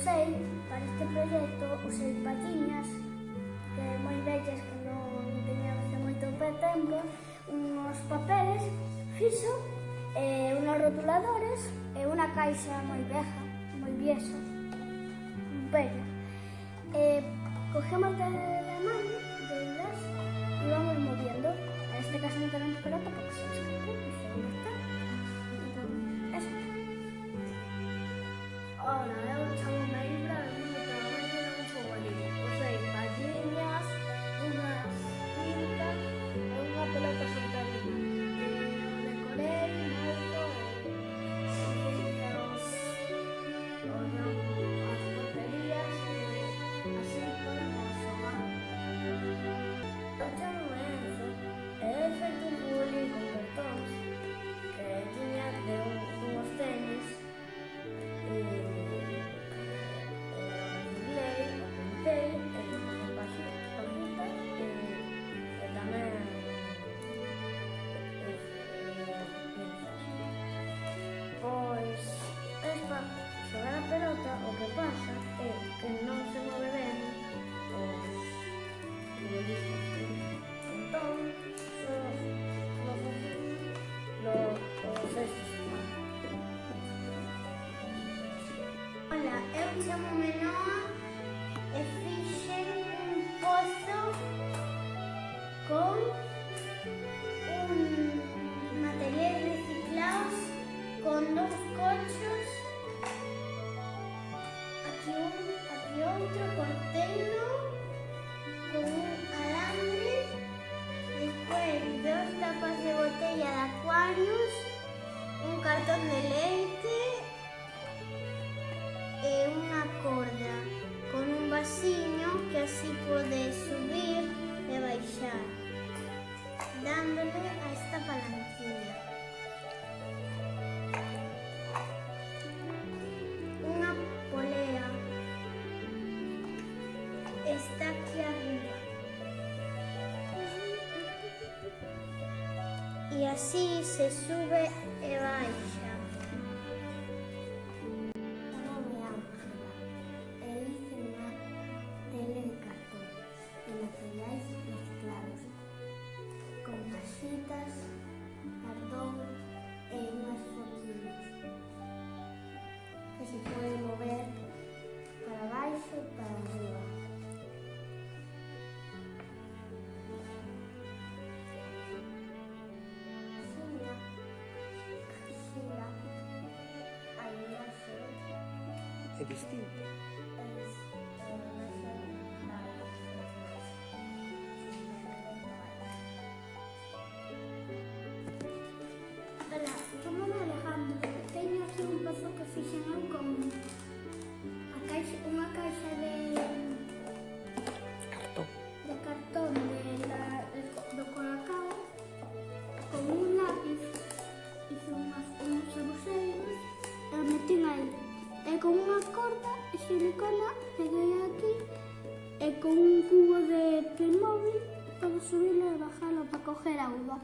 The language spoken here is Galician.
para este proxecto, usei palliñas que moi vellas que non teñamos de moito tempo, uns papeles, fixo, unos rotuladores e unha caixa moi veja, moi viesa, bella. Cogemos de man, de illas, e vamos moviendo. En este caso non tenemos pelota porque se escapou, e se non está. Entón, eso. Hola, eu chamo-me Ibra e vivo totalmente nun fogolín. Usei palliñas, unhas cintas e unha pelota soltarina. Decorei moito e as porterías e así podemos xogar. Eu chamo-me Enzo e he feito un fogolín con cartóns que tiña de unhos tenis Pois, para xogar a pelota, o que pasa é que non se move ben os futbolistas. Entón, os estes. Hola, eu chamo-me Noa e fixen un pozo con materiais reciclados, con 2 cochos, aquí outro corteiro, con un alambre, despois 2 tapas de botella de Aquarius, un cartón de leite e unha corda con un vasiño que así pode subir e baixar, dándole a esta palanquilla. Unha polea está aquí arriba. E así se sube e baixa. Chamame Ángela e hice unha tele de cartón e materiais reciclados con casitas, cartón e unhas foquiñas que se pode mover para baixo e para arriba. É distinto. Hola, chamo-me Alejandro. Teño aquí un pozo que fixen eu con unha caixa de cartón do Colacao, con un lápiz, hice uns abuseiros e o metín aí. E con unha corda e silicona peguei aquí e con un cubo de Playmobil para subirlo e bajarlo para coger auga.